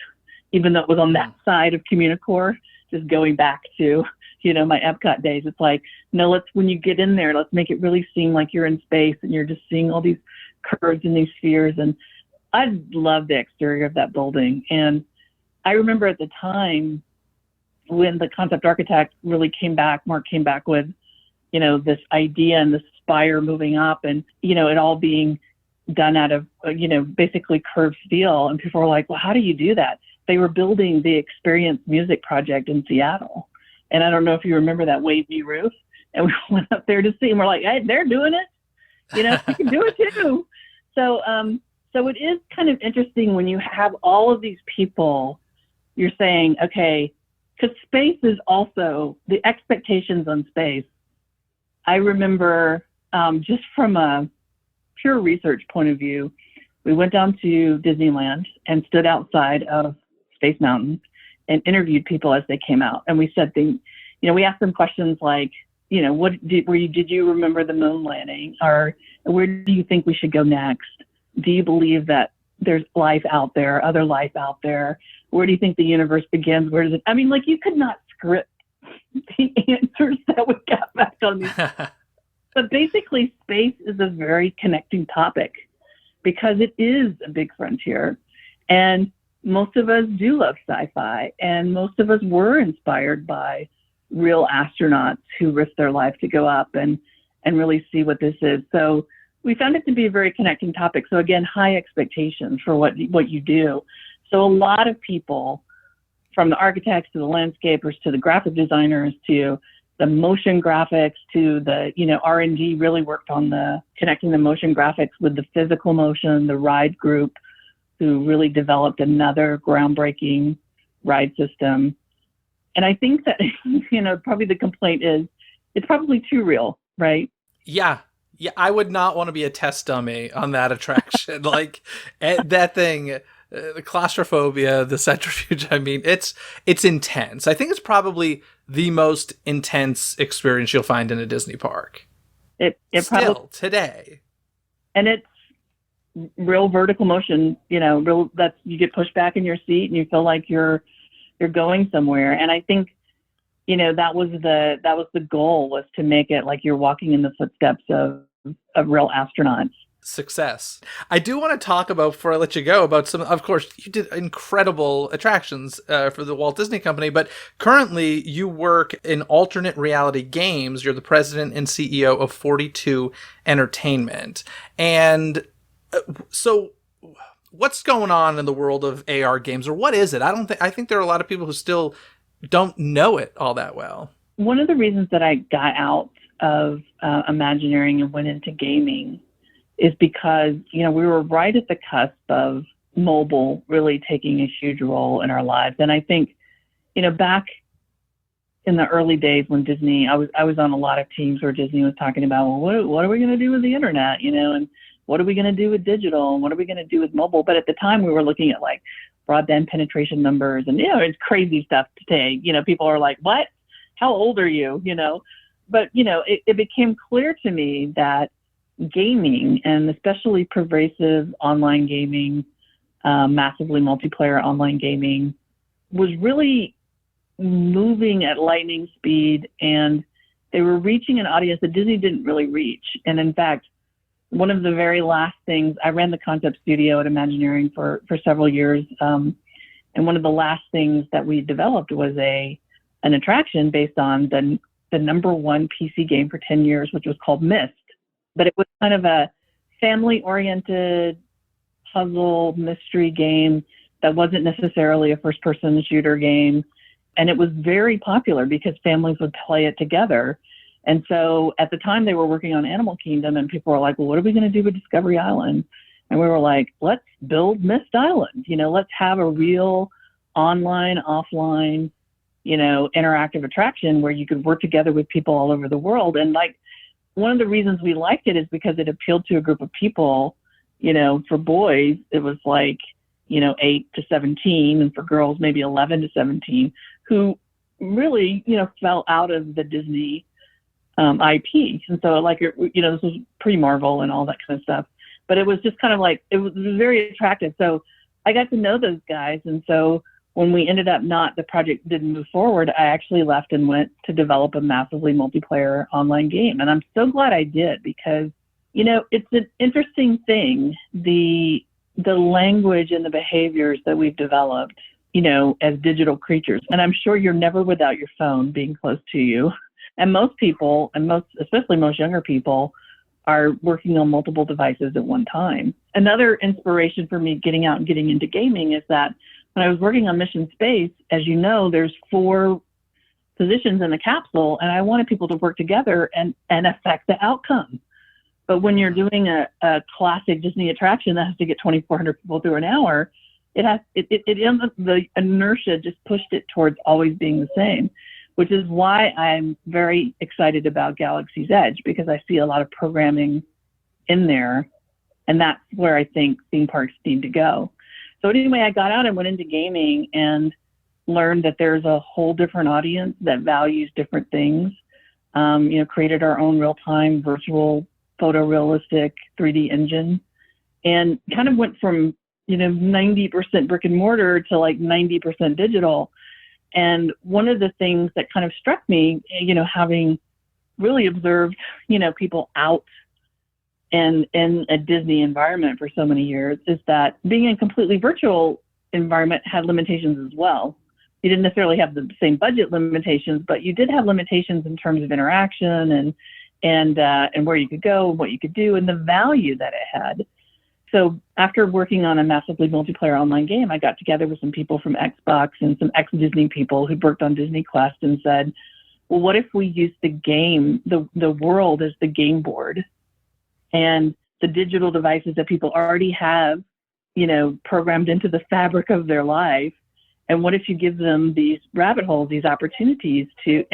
Speaker 4: even though it was on that side of Communicore, just going back to, my Epcot days. It's like, no, when you get in there, let's make it really seem like you're in space and you're just seeing all these curves and these spheres. And I love the exterior of that building. And I remember at the time, when the concept architect really Mark came back with, this idea and the spire moving up and, it all being done out of, basically curved steel. And people were like, well, how do you do that? They were building the Experience Music Project in Seattle. And I don't know if you remember that wavy roof. And we went up there to see, and we're like, hey, they're doing it. We can do it too. So it is kind of interesting when you have all of these people, you're saying, okay, because space is also, the expectations on space. I remember just from a pure research point of view, we went down to Disneyland and stood outside of Space Mountain and interviewed people as they came out. And we said things, we asked them questions like, did you remember the moon landing? Or where do you think we should go next? Do you believe that there's life out there, other life out there? Where do you think the universe begins? Where does it? I mean, like, you could not script the answers that we got back on these. But basically, space is a very connecting topic because it is a big frontier. And most of us do love sci-fi, and most of us were inspired by real astronauts who risked their life to go up and really see what this is. So we found it to be a very connecting topic. So again, high expectations for what you do. So a lot of people, from the architects to the landscapers to the graphic designers to the motion graphics to the, R&D really worked on connecting the motion graphics with the physical motion, the ride group who really developed another groundbreaking ride system. And I think that, probably the complaint is it's probably too real, right?
Speaker 2: Yeah. Yeah, I would not want to be a test dummy on that attraction. Like, that thing, the claustrophobia, the centrifuge, I mean, it's intense. I think it's probably the most intense experience you'll find in a Disney park.
Speaker 4: It
Speaker 2: still,
Speaker 4: probably,
Speaker 2: today. And
Speaker 4: it's real vertical motion, you get pushed back in your seat and you feel like you're going somewhere. And I think, that was the goal, was to make it like you're walking in the footsteps of real astronauts.
Speaker 2: Success. I do want to talk about, before I let you go, about some, of course, you did incredible attractions for the Walt Disney Company, but currently you work in alternate reality games. You're the president and CEO of 42 Entertainment. And so what's going on in the world of AR games, or what is it? I think there are a lot of people who still don't know it all that well.
Speaker 4: One of the reasons that I got out of Imagineering and went into gaming is because, we were right at the cusp of mobile really taking a huge role in our lives. And I think, back in the early days when Disney, I was on a lot of teams where Disney was talking about, well, what are we going to do with the internet, and what are we going to do with digital, and what are we going to do with mobile? But at the time we were looking at like broadband penetration numbers and, it's crazy stuff today. People are like, what? How old are you? But, it became clear to me that gaming, and especially pervasive online gaming, massively multiplayer online gaming, was really moving at lightning speed, and they were reaching an audience that Disney didn't really reach. And in fact, one of the very last things, I ran the concept studio at Imagineering for several years, and one of the last things that we developed was an attraction based on the number one PC game for 10 years, which was called Myst. But it was kind of a family-oriented puzzle mystery game that wasn't necessarily a first-person shooter game. And it was very popular because families would play it together. And so at the time they were working on Animal Kingdom, and people were like, well, what are we going to do with Discovery Island? And we were like, let's build Myst Island. Let's have a real online, offline, interactive attraction where you could work together with people all over the world. And like, one of the reasons we liked it is because it appealed to a group of people, for boys, it was like, 8 to 17, and for girls, maybe 11 to 17, who really, fell out of the Disney IP. And so like, this was pre-Marvel and all that kind of stuff, but it was just kind of like, it was very attractive. So I got to know those guys. And so when we ended up the project didn't move forward, I actually left and went to develop a massively multiplayer online game. And I'm so glad I did, because, it's an interesting thing, the language and the behaviors that we've developed, as digital creatures. And I'm sure you're never without your phone being close to you. And most people, especially most younger people, are working on multiple devices at one time. Another inspiration for me getting out and getting into gaming is that when I was working on Mission Space, as you know, there's 4 positions in the capsule, and I wanted people to work together and affect the outcome. But when you're doing a classic Disney attraction that has to get 2,400 people through an hour, the inertia just pushed it towards always being the same, which is why I'm very excited about Galaxy's Edge, because I see a lot of programming in there, and that's where I think theme parks need to go. So anyway, I got out and went into gaming and learned that there's a whole different audience that values different things. Created our own real-time virtual photorealistic 3D engine, and kind of went from 90% brick and mortar to like 90% digital. And one of the things that kind of struck me, having really observed, people out and in a Disney environment for so many years, is that being in a completely virtual environment had limitations as well. You didn't necessarily have the same budget limitations, but you did have limitations in terms of interaction and where you could go and what you could do and the value that it had. So after working on a massively multiplayer online game, I got together with some people from Xbox and some ex-Disney people who'd worked on Disney Quest and said, well, what if we use the game, the world as the game board, and the digital devices that people already have, programmed into the fabric of their life. And what if you give them these rabbit holes, these opportunities to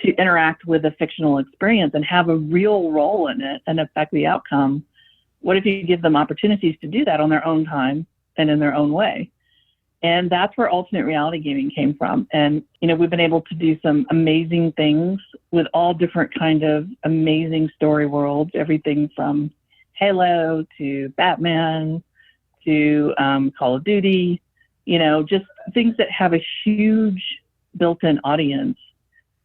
Speaker 4: interact with a fictional experience and have a real role in it and affect the outcome? What if you give them opportunities to do that on their own time and in their own way? And that's where alternate reality gaming came from. And, we've been able to do some amazing things with all different kind of amazing story worlds, everything from Halo to Batman to Call of Duty, just things that have a huge built-in audience.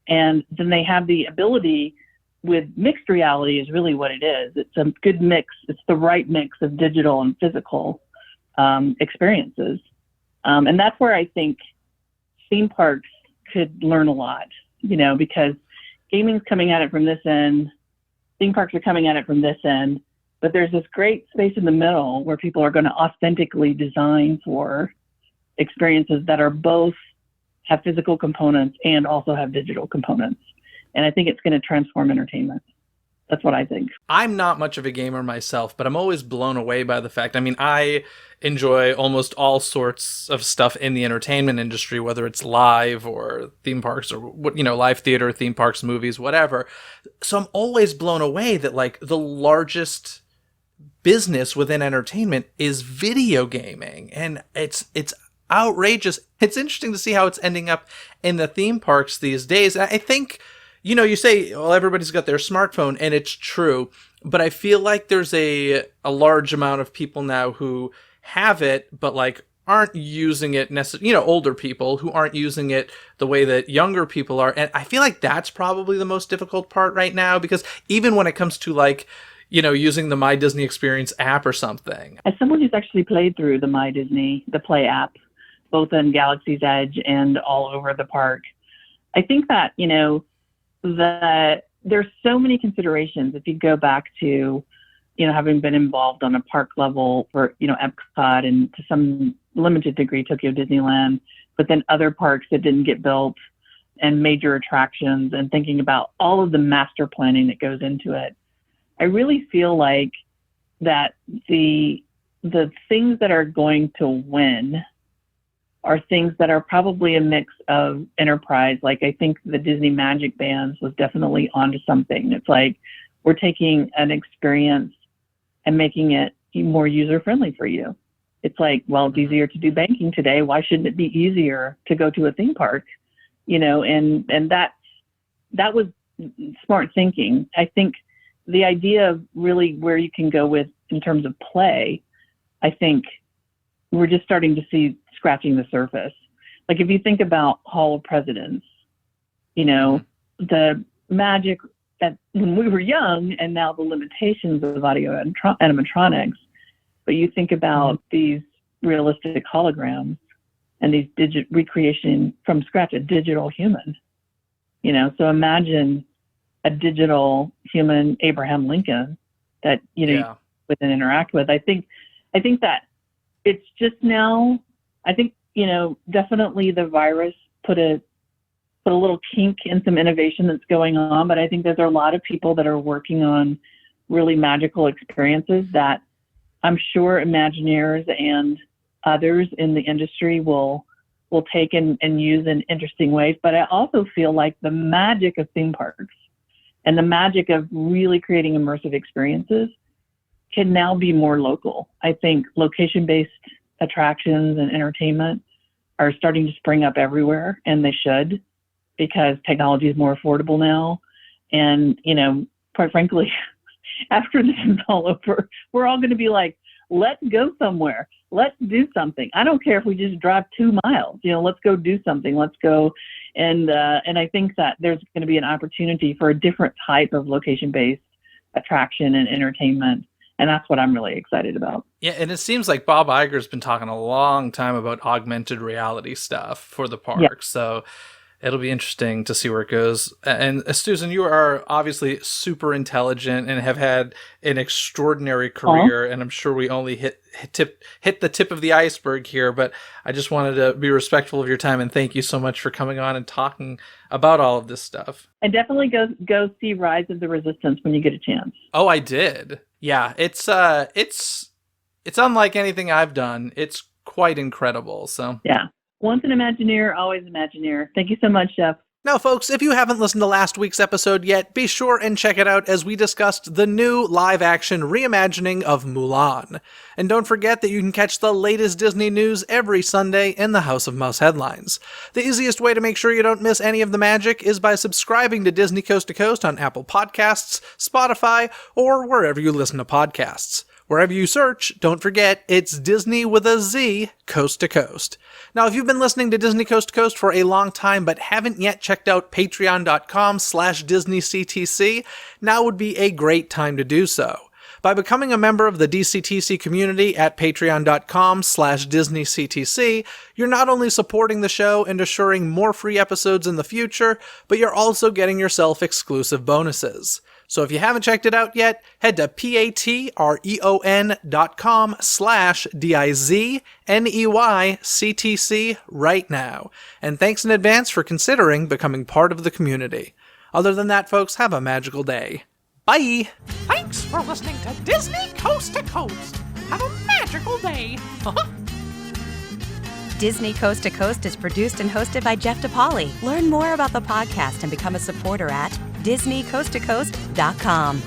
Speaker 4: And then they have the ability with mixed reality is really what it is. It's a good mix. It's the right mix of digital and physical experiences. And that's where I think theme parks could learn a lot, because gaming's coming at it from this end, theme parks are coming at it from this end, but there's this great space in the middle where people are going to authentically design for experiences that are both have physical components and also have digital components. And I think it's going to transform entertainment. That's what I think.
Speaker 2: I'm not much of a gamer myself, but I'm always blown away by the fact. I mean, I enjoy almost all sorts of stuff in the entertainment industry, whether it's live or theme parks or, live theater, theme parks, movies, whatever. So I'm always blown away that like the largest business within entertainment is video gaming. And it's outrageous. It's interesting to see how it's ending up in the theme parks these days. I think, you say, well, everybody's got their smartphone, and it's true, but I feel like there's a large amount of people now who have it, but like aren't using it necessarily, older people who aren't using it the way that younger people are. And I feel like that's probably the most difficult part right now, because even when it comes to like, using the My Disney Experience app or something.
Speaker 4: As someone who's actually played through the My Disney, the Play app, both in Galaxy's Edge and all over the park, I think that, that there's so many considerations. If you go back to, having been involved on a park level for, Epcot and to some limited degree Tokyo Disneyland, but then other parks that didn't get built and major attractions, and thinking about all of the master planning that goes into it, I really feel like that the things that are going to win are things that are probably a mix of enterprise. Like I think the Disney Magic Bands was definitely onto something. It's like we're taking an experience and making it more user-friendly for you. It's like, well, it's easier to do banking today. Why shouldn't it be easier to go to a theme park? And that was smart thinking. I think the idea of really where you can go with in terms of play, I think we're just starting to see scratching the surface. Like if you think about Hall of Presidents, the magic that when we were young, and now the limitations of audio animatronics, but you think about these realistic holograms and these recreation from scratch, a digital human. So imagine a digital human Abraham Lincoln that you with and interact with. I think that it's just now. I think definitely the virus put a little kink in some innovation that's going on, but I think there's a lot of people that are working on really magical experiences that I'm sure Imagineers and others in the industry will take and use in interesting ways. But I also feel like the magic of theme parks and the magic of really creating immersive experiences can now be more local. I think location-based attractions and entertainment are starting to spring up everywhere, and they should, because technology is more affordable now. And, quite frankly, after this is all over, we're all going to be like, let's go somewhere. Let's do something. I don't care if we just drive 2 miles. Let's go do something. Let's go. And I think that there's going to be an opportunity for a different type of location-based attraction and entertainment. And that's what I'm really excited about.
Speaker 2: Yeah, and it seems like Bob Iger's been talking a long time about augmented reality stuff for the park. Yeah. So it'll be interesting to see where it goes. And Susan, you are obviously super intelligent and have had an extraordinary career. And I'm sure we only hit the tip of the iceberg here, but I just wanted to be respectful of your time and thank you so much for coming on and talking about all of this stuff.
Speaker 4: And definitely go see Rise of the Resistance when you get a chance.
Speaker 2: Oh, I did. Yeah, it's unlike anything I've done. It's quite incredible. So
Speaker 4: yeah. Once an Imagineer, always Imagineer. Thank you so much, Jeff.
Speaker 2: Now, folks, if you haven't listened to last week's episode yet, be sure and check it out as we discussed the new live-action reimagining of Mulan. And don't forget that you can catch the latest Disney news every Sunday in the House of Mouse headlines. The easiest way to make sure you don't miss any of the magic is by subscribing to Disney Coast to Coast on Apple Podcasts, Spotify, or wherever you listen to podcasts. Wherever you search, don't forget, it's Disney with a Z, Coast to Coast. Now, if you've been listening to Disney Coast to Coast for a long time but haven't yet checked out patreon.com/DisneyCTC, now would be a great time to do so. By becoming a member of the DCTC community at patreon.com/DisneyCTC, you're not only supporting the show and assuring more free episodes in the future, but you're also getting yourself exclusive bonuses. So if you haven't checked it out yet, head to patreon.com/DIZNEYCTC right now. And thanks in advance for considering becoming part of the community. Other than that, folks, have a magical day. Bye!
Speaker 5: Thanks for listening to Disney Coast to Coast. Have a magical day.
Speaker 3: Disney Coast to Coast is produced and hosted by Jeff DePauli. Learn more about the podcast and become a supporter at DisneyCoastToCoast.com.